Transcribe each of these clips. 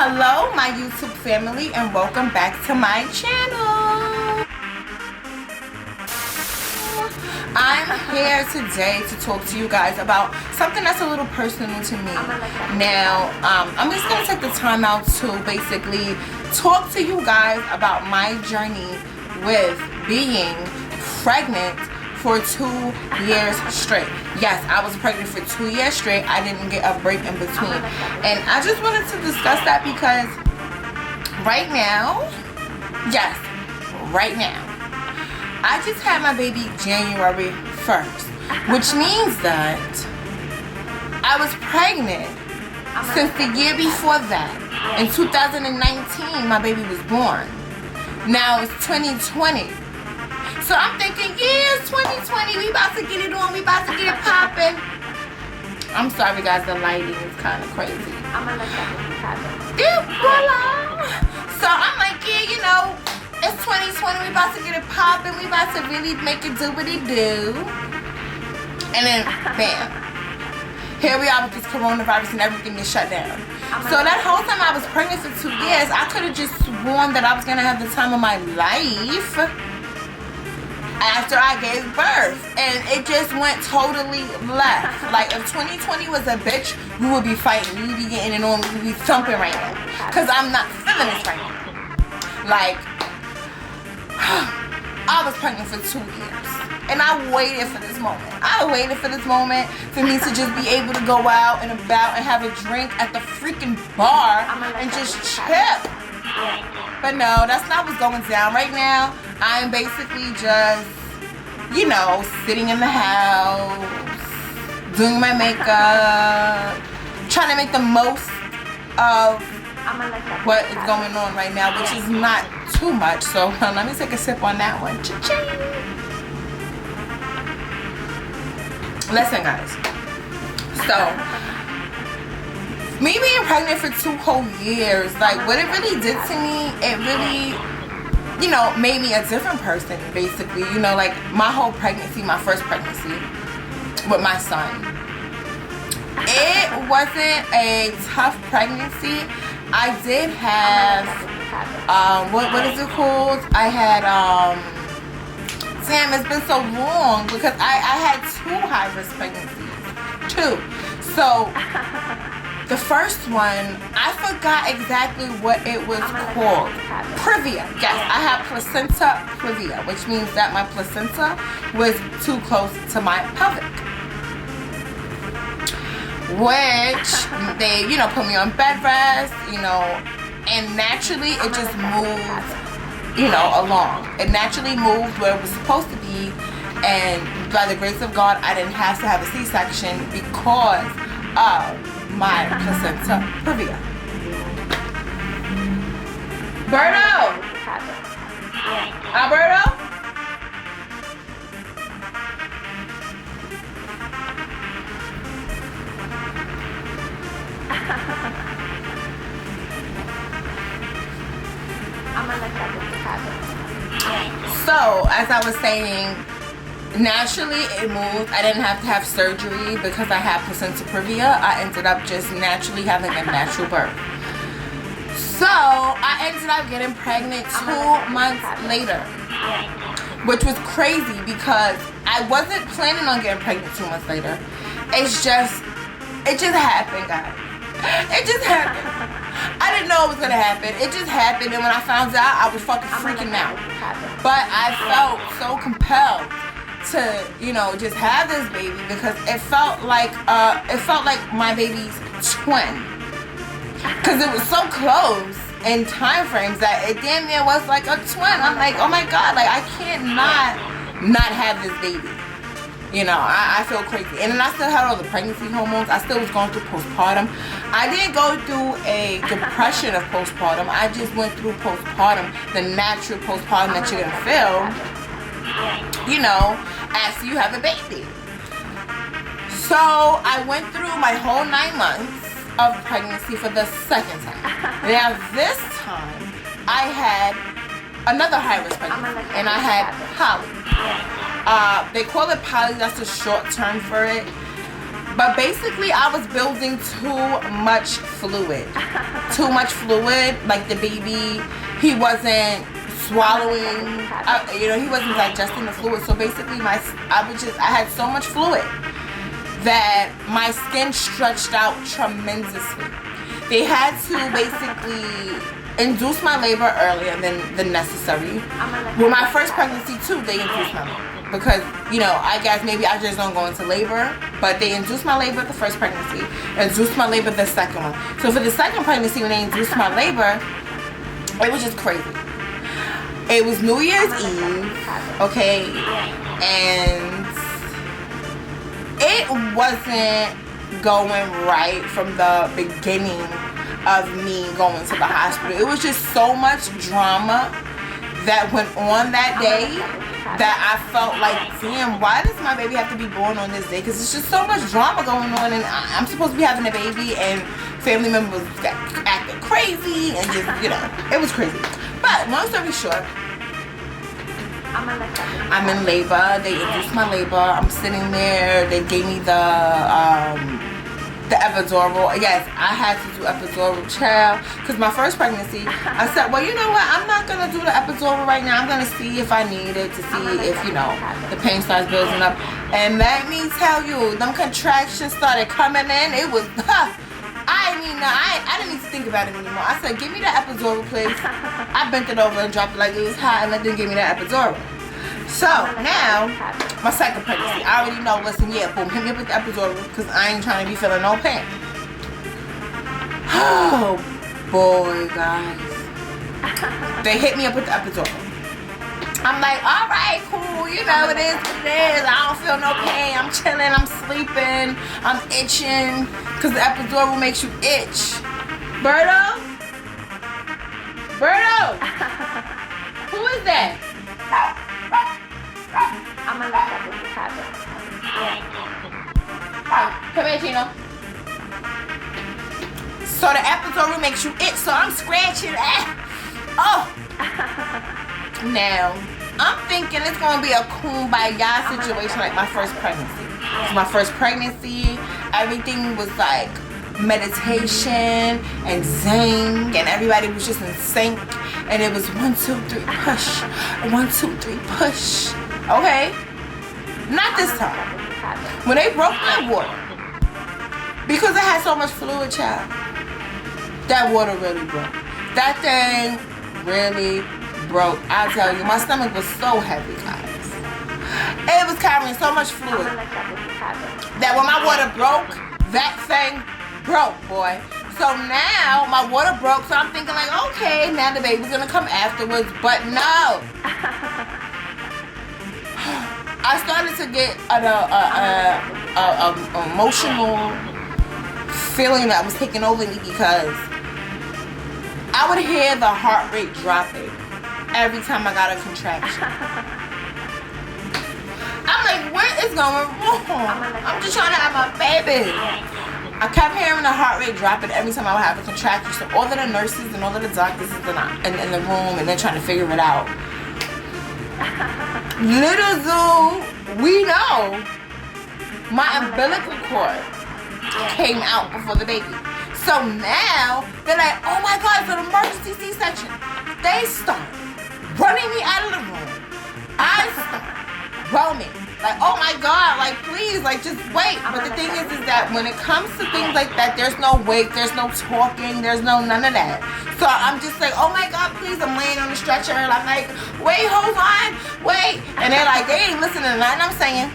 Hello, my YouTube family, and welcome back to my channel. I'm here today to talk to you guys about something that's a little personal to me. Now, I'm just going to take the time out to basically talk to you guys about my journey with being pregnant for 2 years straight. Yes, I was pregnant for 2 years straight. I didn't get a break in between. And I just wanted to discuss that because right now, yes, right now, I just had my baby January 1st, which means that I was pregnant since the year before that. In 2019, my baby was born. Now it's 2020. So I'm thinking, yeah, it's 2020. We about to get it on. We about to get it popping. I'm sorry, guys. The lighting is kind of crazy. I'm gonna let that happen. Yeah, voila. So I'm like, yeah, you know, it's 2020. We about to get it popping. We about to really make it do what it do. And then, bam. Here we are with this coronavirus and everything is shut down. So that whole time I was pregnant for 2 years, I could have just sworn that I was going to have the time of my life after I gave birth, and it just went totally left. Like, if 2020 was a bitch, we would be fighting, we would be getting it on, we would be thumping right now, because I'm not feeling this right now. Like, I was pregnant for 2 years, and I waited for this moment. I waited for this moment for me to just be able to go out and about and have a drink at the freaking bar and just chill. But no, that's not what's going down right now. I'm basically just, you know, sitting in the house, doing my makeup, trying to make the most of what is going on right now, which is not too much. So let me take a sip on that one. Cha-ching. Listen, guys. So, me being pregnant for 2 whole years, like, what it really did to me, it really, you know, made me a different person, basically. You know, like, my whole pregnancy, my first pregnancy with my son, it wasn't a tough pregnancy. I did have, what is it called? I had, damn, it's been so long, because I had 2 high-risk pregnancies, 2. So, the first one, I forgot exactly what it was called. Previa. Yes, I had placenta previa, which means that my placenta was too close to my pelvic. Which, they, you know, put me on bed rest, you know, and naturally it just moved, you know, along. It naturally moved where it was supposed to be, and by the grace of God, I didn't have to have a C-section because of my placenta previa. Berto! Alberto? So, as I was saying, naturally it moved. I didn't have to have surgery because I had placenta previa. I ended up just naturally having a natural birth. So I ended up getting pregnant 2 months later, which was crazy because I wasn't planning on getting pregnant 2 months later. It just happened, guys. It just happened. I didn't know it was gonna happen. It just happened, and when I found out, I was fucking freaking out. But I felt so compelled to, you know, just have this baby because it felt like my baby's twin, because it was so close in time frames that it damn near was like a twin. I'm like, oh my god, like I can't not have this baby. You know, I feel crazy. And then I still had all the pregnancy hormones. I still was going through postpartum. I didn't go through a depression of postpartum. I just went through postpartum, the natural postpartum that you're gonna feel, you know, after you have a baby. So I went through my whole 9 months of pregnancy for the second time. Now this time I had another high-risk pregnancy, and I had poly. They call it poly, that's the short term for it. But basically, I was building too much fluid. Too much fluid. Like the baby, he wasn't swallowing. He wasn't digesting the fluid. So basically, I had so much fluid that my skin stretched out tremendously. They had to basically induce my labor earlier than necessary. With my first pregnancy too, they induced my labor. Because, I guess maybe I just don't go into labor. But they induced my labor the first pregnancy. Induced my labor the second one. So for the second pregnancy, when they induced my labor, it was just crazy. It was New Year's Eve, okay? And it wasn't going right from the beginning of me going to the hospital. It was just so much drama that went on that day that I felt like, damn, why does my baby have to be born on this day? Because it's just so much drama going on, and I'm supposed to be having a baby, and family members acting crazy, and just, it was crazy. But long story short, I'm in labor. They induced my labor. I'm sitting there. They gave me the epidural. Yes, I had to do epidural, child. Because my first pregnancy, I said, well, you know what? I'm not going to do the epidural right now. I'm going to see if I need it, to see if, the pain starts building up. And let me tell you, them contractions started coming in. It was, I didn't need to think about it anymore. I said, give me the epidural, please. I bent it over and dropped it like it was hot, and let them give me that epidural. So now, my second pregnancy, I already know, listen, yeah, boom, hit me up with the epidural, because I ain't trying to be feeling no pain. Oh, boy, guys. They hit me up with the epidural. I'm like, all right, cool, it is what it is. I don't feel no pain. I'm chilling, I'm sleeping, I'm itching, because the epidural makes you itch. Birdo? Who is that? I'm gonna let that happen. Come here, Chino. So the epidural makes you itch, so I'm scratching. Oh. Now, I'm thinking it's gonna be a kumbaya situation like my first pregnancy. So my first pregnancy, everything was like meditation and zing, and everybody was just in sync, and it was 1, 2, 3 push, 1, 2, 3 push. Okay, not this time. When they broke my water, because I had so much fluid, child, that water really broke. That thing really broke. I tell you, my stomach was so heavy, guys. It was carrying so much fluid that when my water broke, that thing broke, boy. So now my water broke, so I'm thinking like, okay, now the baby's gonna come afterwards, but no. I started to get an emotional feeling that was taking over me, because I would hear the heart rate dropping every time I got a contraction. I'm like, what is going wrong? I'm just trying to have my baby. I kept hearing the heart rate dropping every time I would have a contraction. So all of the nurses and all of the doctors in the room, and they're trying to figure it out. Little do we know, my umbilical cord came out before the baby. So now they're like, oh my God, it's an emergency C-section. They start running me out of the room. I start roaming. Like, oh my God, like please, like just wait. But the thing is that when it comes to things like that, there's no wait, there's no talking, there's no none of that. So I'm just like, oh my God, please, I'm laying on the stretcher, and I'm like, wait, hold on, wait. And they're like, they ain't listening to nothing I'm saying.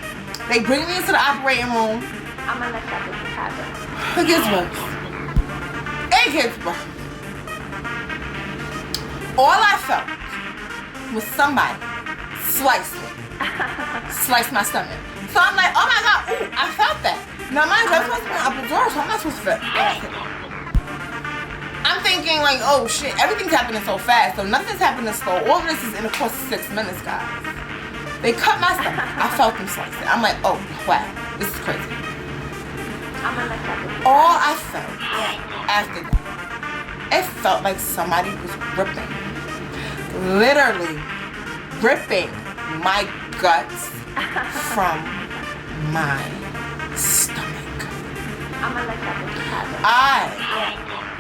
They bring me into the operating room. I'm gonna let that happen. It gets worse. It gets worse. All I felt was somebody slice me. Slice my stomach. So I'm like, oh my God, ooh, I felt that. Now mind you, I'm supposed to be up the door, so I'm not supposed to feel anything. I'm thinking like, oh shit, everything's happening so fast, so nothing's happening slow. All of this is in the course of 6 minutes, guys. They cut my stomach. I felt them slice it. I'm like, oh wow, this is crazy. All I felt after that, it felt like somebody was ripping, literally ripping my guts from my stomach. I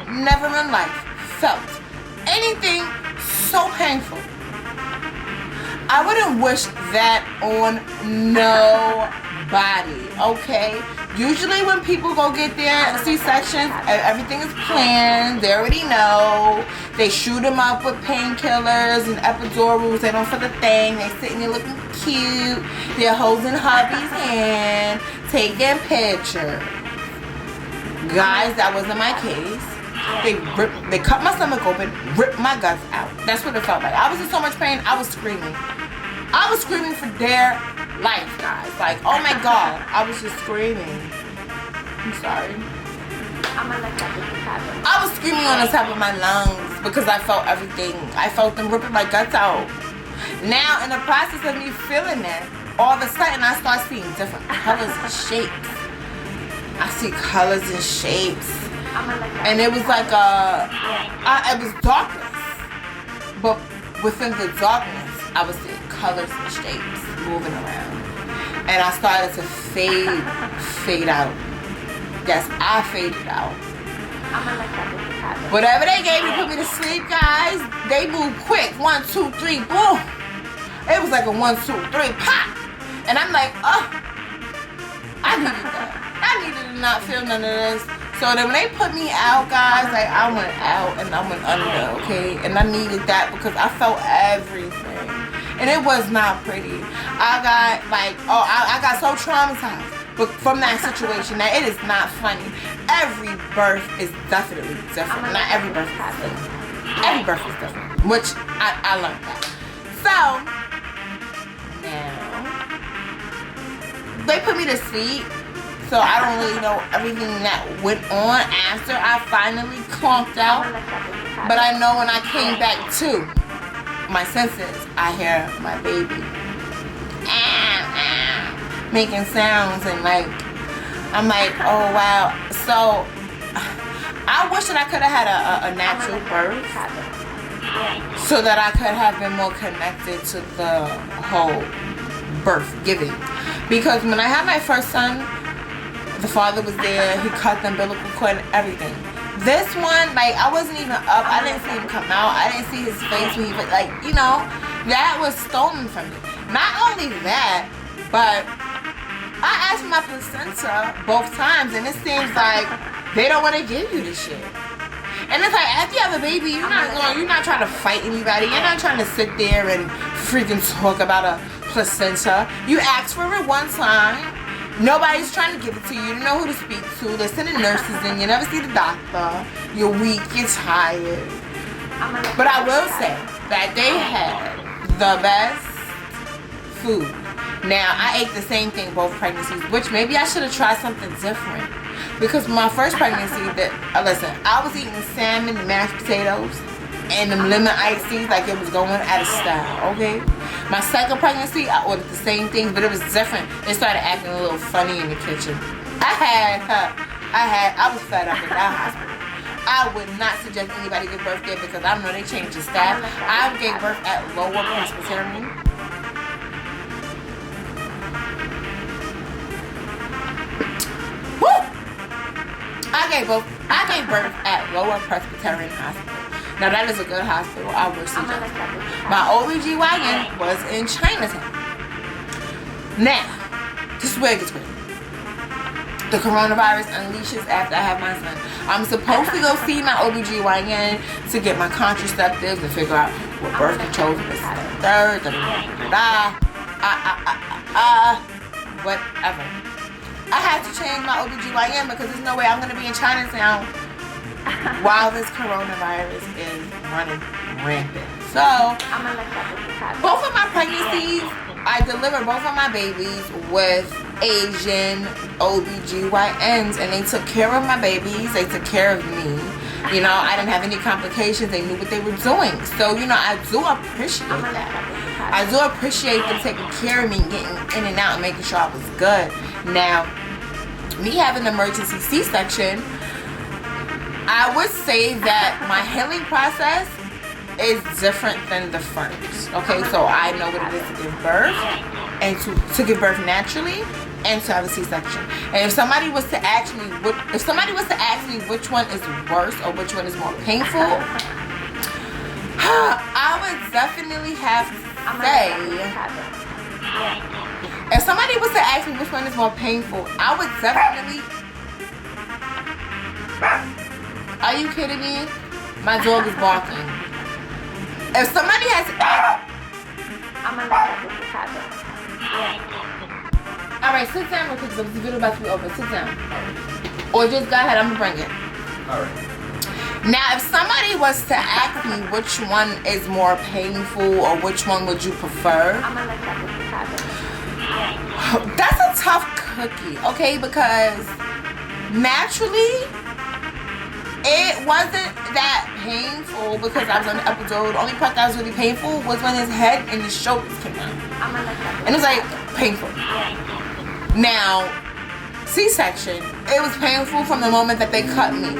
never in life felt anything so painful. I wouldn't wish that on nobody, okay? Usually when people go get their C-sections, everything is planned. They already know. They shoot them up with painkillers and epidurals. They don't feel a thing. They sitting there looking cute. They're holding hubby's hand, taking pictures. Guys, that wasn't my case. They cut my stomach open, ripped my guts out. That's what it felt like. I was in so much pain, I was screaming. I was screaming for their life, guys. Like, oh my God, I was just screaming. I'm sorry. I was screaming on the top of my lungs because I felt everything. I felt them ripping my guts out. Now, in the process of me feeling that, all of a sudden I start seeing different colors and shapes. I see colors and shapes. And it was like it was darkness. But within the darkness, I was seeing colors and shapes moving around. And I started to fade out. Yes, I faded out. Whatever they gave me to put me to sleep, guys, they moved quick. 1, 2, 3, boom. It was like a 1, 2, 3, pop. And I'm like, oh, I needed that. I needed to not feel none of this. So then when they put me out, guys, like I went out and I went under, okay? And I needed that because I felt everything. And it was not pretty. I got like, I got so traumatized from that situation that it is not funny. Every birth is definitely different. Not every birth is different. Every birth is different, which I learned that. So, now, they put me to sleep, so I don't really know everything that went on after I finally conked out. But I know when I came back to my senses, I hear my baby making sounds, and like I'm like, oh wow. So I wish that I could have had a natural birth so that I could have been more connected to the whole birth giving, because when I had my first son, the father was there. He cut the umbilical cord and everything. This one, like, I wasn't even up. I didn't see him come out. I didn't see his face when he was, like, you know, that was stolen from me. Not only that, but I asked my placenta both times, and it seems like they don't want to give you the shit. And it's like, after you have a baby, you're not trying to fight anybody. You're not trying to sit there and freaking talk about a placenta. You ask for it one time. Nobody's trying to give it to you. You don't know who to speak to. They're sending nurses in. You never see the doctor. You're weak. You're tired. But I will say that they had the best food. Now, I ate the same thing both pregnancies, which maybe I should have tried something different. Because my first pregnancy, listen, I was eating salmon, mashed potatoes, and them lemon iced teas like it was going out of style, okay? My second pregnancy, I ordered the same thing, but it was different. They started acting a little funny in the kitchen. I was fed up in that hospital. I would not suggest anybody give birth there because I know they changed the staff. I gave birth at Lower Presbyterian. Woo! I gave birth at Lower Presbyterian Hospital. Now that is a good hospital. I would suggest. My OBGYN was in Chinatown. Now, this is where it gets weird. The coronavirus unleashes after I have my son. I'm supposed to go see my OBGYN to get my contraceptives and figure out what birth control is. Third, whatever. I had to change my OBGYN because there's no way I'm going to be in Chinatown while this coronavirus is running rampant. So, both of my pregnancies, I delivered both of my babies with Asian OBGYNs, and they took care of my babies. They took care of me. You know, I didn't have any complications. They knew what they were doing. So, you know, I do appreciate that. I do appreciate them taking care of me, getting in and out and making sure I was good. Now, me having an emergency C-section, I would say that my healing process is different than the first. Okay, so I know what it is to give birth and to give birth naturally and to have a C-section. And if somebody was to ask me which one is worse or which one is more painful, I would definitely have to say, if somebody was to ask me which one is more painful, I would definitely. Are you kidding me? My dog is barking. If somebody has to ask, alright, sit down real quick because the video about to be over. Sit down. Or just go ahead, I'm gonna bring it. Alright. Now, if somebody was to ask me which one is more painful or which one would you prefer, that's a tough cookie, okay? Because naturally, it wasn't that painful because I was on the episode. The only part that was really painful was when his head and his shoulders came out. And it was like painful. Now, C-section, it was painful from the moment that they cut me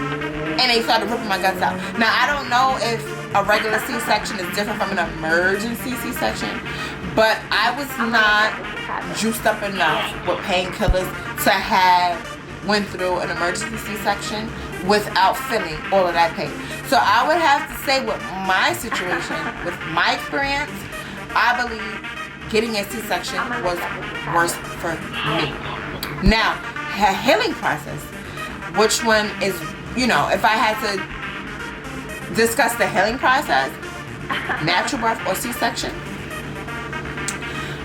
and they started ripping my guts out. Now, I don't know if a regular C-section is different from an emergency C-section, but I was not juiced up enough with painkillers to have went through an emergency C-section without feeling all of that pain. So I would have to say with my situation, with my experience, I believe getting a C-section was worse for me. Now, a healing process, which one is, if I had to discuss the healing process, natural birth or C-section,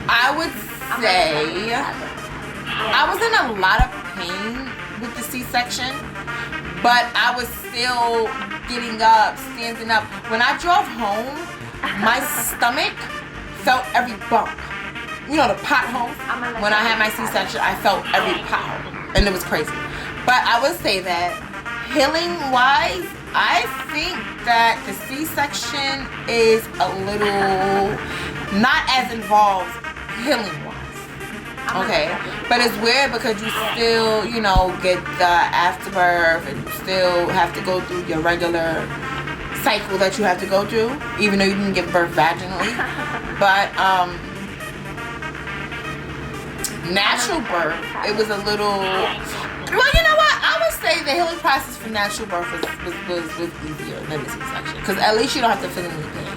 I would say I was in a lot of pain with the C-section, but I was still getting up, standing up. When I drove home, my stomach felt every bump. The potholes. When I had my C-section, I felt every pothole, and it was crazy. But I would say that healing-wise, I think that the C-section is a little not as involved healing-wise. Okay, but it's weird because you still, get the afterbirth and you still have to go through your regular cycle that you have to go through, even though you didn't give birth vaginally. But natural birth, it was a little. Well, you know what? I would say the healing process for natural birth was easier than the C-section because at least you don't have to feel any pain.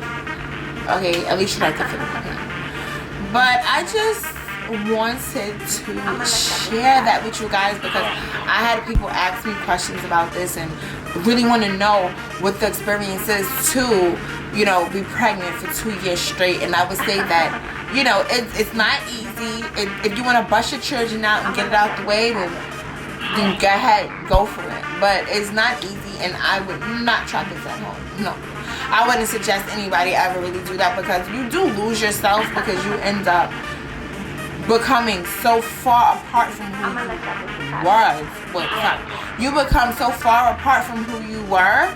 Okay, at least you don't have to feel any pain. But I just wanted to share that with you guys because I had people ask me questions about this and really want to know what the experience is to, be pregnant for 2 years straight. And I would say that, it's not easy. If you want to bust your children out and get it out the way, then go ahead, go for it. But it's not easy, and I would not try this at home. No. I wouldn't suggest anybody ever really do that because you do lose yourself because you end up becoming so far apart from who you was. You become so far apart from who you were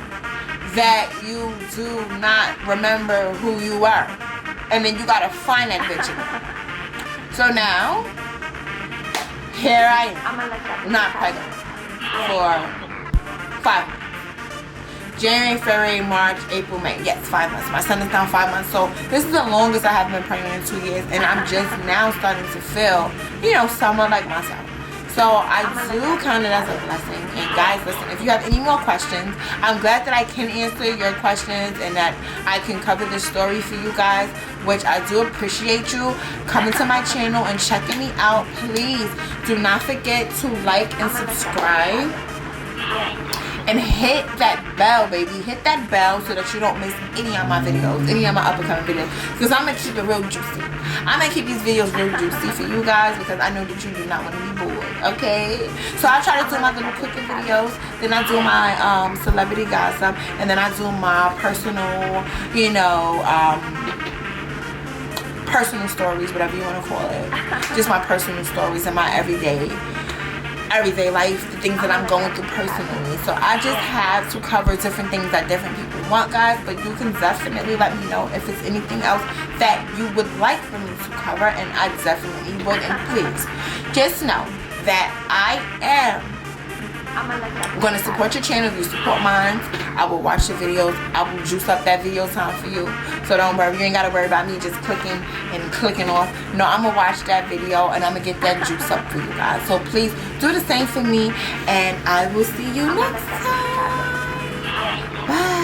that you do not remember who you were. And then you gotta find that bitch again. So now, here I am, not pregnant for 5 months. January, February, March, April, May. Yes, 5 months. My son is now 5 months. So this is the longest I have been pregnant in 2 years. And I'm just now starting to feel, someone like myself. So I do count it as a blessing. And guys, listen, if you have any more questions, I'm glad that I can answer your questions and that I can cover this story for you guys, which I do appreciate you coming to my channel and checking me out. Please do not forget to like and subscribe. And hit that bell, baby. Hit that bell so that you don't miss any of my videos, any of my upcoming videos. Because I'm going to keep it real juicy. I'm going to keep these videos real juicy for you guys because I know that you do not want to be bored, okay? So I try to do my little cooking videos. Then I do my celebrity gossip. And then I do my personal, personal stories, whatever you want to call it. Just my personal stories and my everyday life, the things that I'm going through personally. So I just have to cover different things that different people want, guys. But you can definitely let me know if it's anything else that you would like for me to cover, and I definitely would. And please, just know that I am I'm going to support your channel. If you support mine, I will watch your videos. I will juice up that video time for you. So don't worry. You ain't got to worry about me just clicking and clicking off. No, I'm going to watch that video and I'm going to get that juice up for you guys. So please do the same for me. And I will see you next time. Bye.